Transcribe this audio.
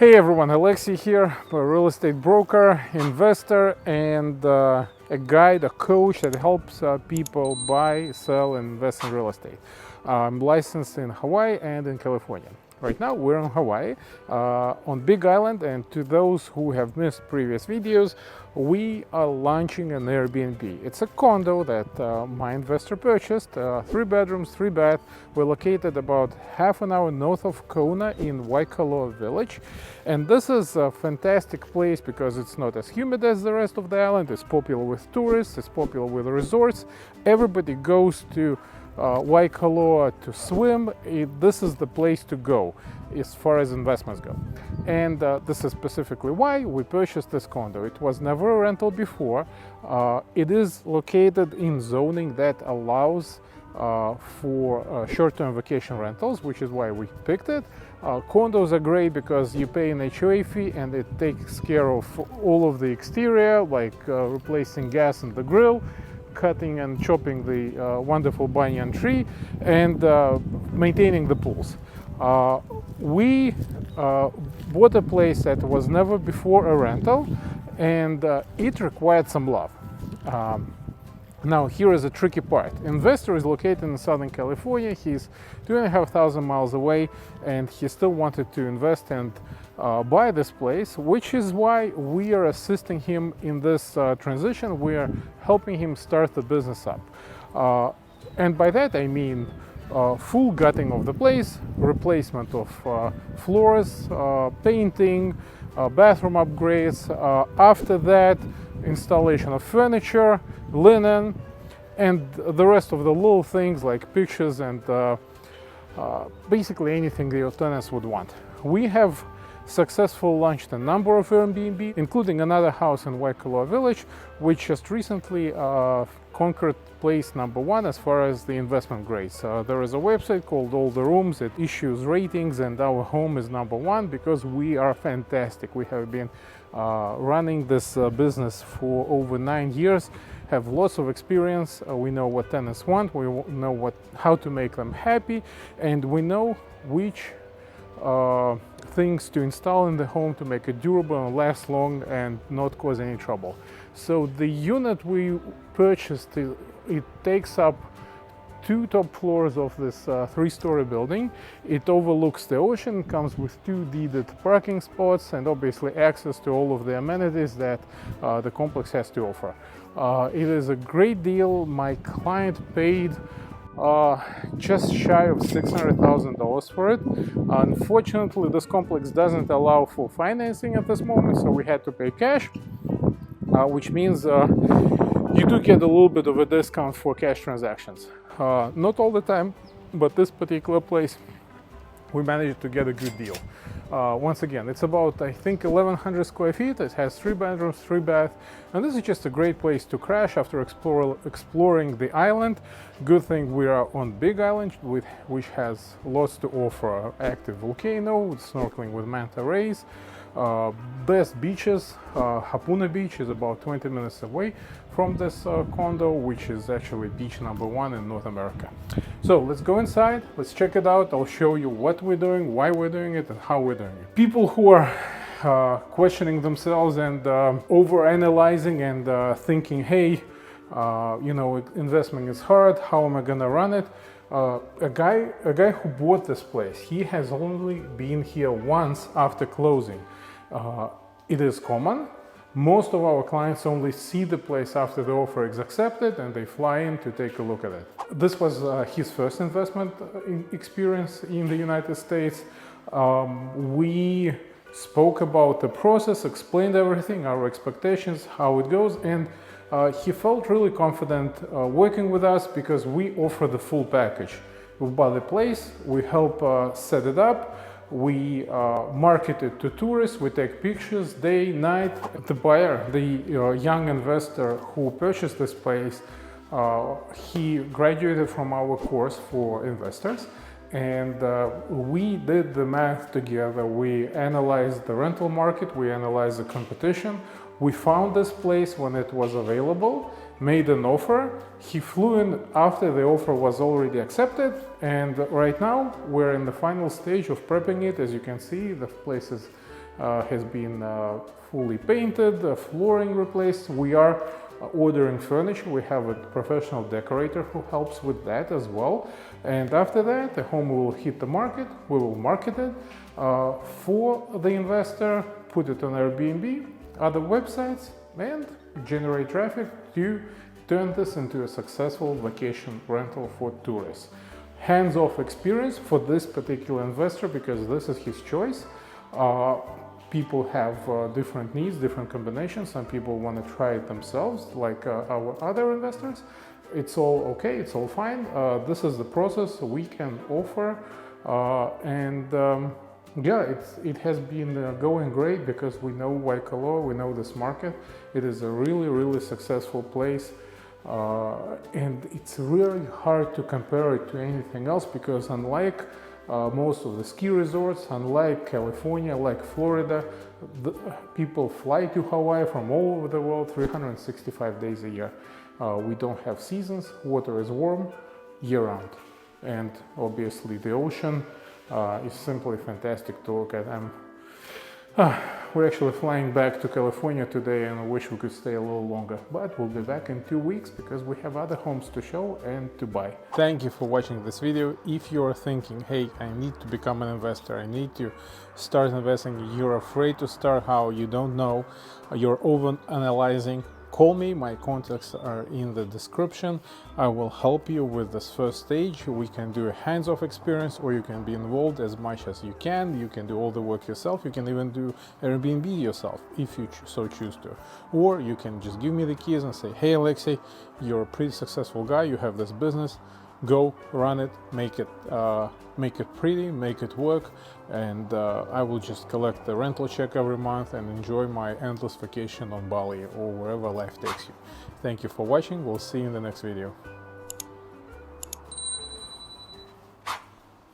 Hey everyone, Alexey here, a real estate broker, investor, and a guide, a coach that helps people buy, sell, and invest in real estate. I'm licensed in Hawaii and in California. Right now we're in Hawaii, on Big Island, and to those who have missed previous videos, we are launching an Airbnb. It's a condo that my investor purchased, 3 bedrooms, 3 bath. We're located about half an hour north of Kona in Waikoloa Village. And this is a fantastic place because it's not as humid as the rest of the island. It's popular with tourists, it's popular with resorts. Everybody goes to Waikoloa to swim. This is the place to go as far as investments go, and this is specifically why we purchased this condo. It was never a rental before. It is located in zoning that allows for short-term vacation rentals, which is why we picked it. Condos are great because you pay an HOA fee and it takes care of all of the exterior, like replacing gas in the grill, cutting and chopping the wonderful banyan tree, and maintaining the pools. We bought a place that was never before a rental, and it required some love. Now here is a tricky part. Investor is located in Southern California. He's 2,500 miles away, and he still wanted to invest and buy this place, which is why we are assisting him in this transition. We are helping him start the business up. And by that I mean full gutting of the place, replacement of floors, painting, bathroom upgrades. After that, installation of furniture, linen, and the rest of the little things like pictures and basically anything your tenants would want. We have successfully launched a number of Airbnb, including another house in Waikoloa Village, which just recently conquered place #1 as far as the investment grades. There is a website called All the Rooms. It issues ratings, and our home is #1 because we are fantastic. We have been running this business for over 9 years, have lots of experience. We know what tenants want, we know how to make them happy, and we know which things to install in the home to make it durable and last long and not cause any trouble. So the unit we purchased, it takes up 2 top floors of this 3-story building. It overlooks the ocean, comes with 2 deeded parking spots, and obviously access to all of the amenities that the complex has to offer. It is a great deal. My client paid just shy of $600,000 for it. Unfortunately, this complex doesn't allow for financing at this moment, so we had to pay cash, which means you do get a little bit of a discount for cash transactions. Not all the time, but this particular place, we managed to get a good deal. Once again, it's about, I think, 1,100 square feet. It has 3 bedrooms, 3 bath, and this is just a great place to crash after exploring the island. Good thing we are on Big Island, which has lots to offer. Active volcano, snorkeling with manta rays, best beaches. Hapuna Beach is about 20 minutes away from this condo, which is actually beach #1 in North America. So let's go inside, let's check it out. I'll show you what we're doing, why we're doing it, and how we're doing it. People who are questioning themselves and over-analyzing and thinking, hey, you know, investment is hard, how am I gonna run it? A guy who bought this place, he has only been here once after closing. It is common. Most of our clients only see the place after the offer is accepted and they fly in to take a look at it. This was his first investment experience in the United States. We spoke about the process, explained everything, our expectations, how it goes, and he felt really confident working with us because we offer the full package. We buy the place, we help set it up, we market it to tourists, we take pictures day, night. The buyer, the young investor who purchased this place, he graduated from our course for investors, and we did the math together. We analyzed the rental market, we analyzed the competition. We found this place when it was available, made an offer. He flew in after the offer was already accepted, and right now we're in the final stage of prepping it. As you can see, the place is has been fully painted, flooring replaced. We are ordering furniture. We have a professional decorator who helps with that as well. And after that, the home will hit the market. We will market it for the investor, put it on Airbnb, other websites, and generate traffic to turn this into a successful vacation rental for tourists. Hands-off experience for this particular investor because this is his choice. People have different needs, different combinations. Some people want to try it themselves, like our other investors. It's all okay, it's all fine. This is the process we can offer. Yeah, it has been going great because we know Waikoloa, we know this market. It is a really, really successful place. And it's really hard to compare it to anything else because unlike most of the ski resorts, unlike California, like Florida, people fly to Hawaii from all over the world 365 days a year. We don't have seasons, water is warm year-round. And obviously the ocean is simply fantastic to look at. We're actually flying back to California today and I wish we could stay a little longer, but we'll be back in 2 weeks because we have other homes to show and to buy. Thank you for watching this video. If you're thinking, hey, I need to become an investor, I need to start investing, you're afraid to start, how you don't know, you're over-analyzing, call me, my contacts are in the description. I will help you with this first stage. We can do a hands-off experience or you can be involved as much as you can. You can do all the work yourself. You can even do Airbnb yourself if you so choose to. Or you can just give me the keys and say, hey Alexey, you're a pretty successful guy, you have this business, go run it, make it pretty, make it work, and I will just collect the rental check every month and enjoy my endless vacation on Bali or wherever life takes you. Thank you for watching. We'll see you in the next video.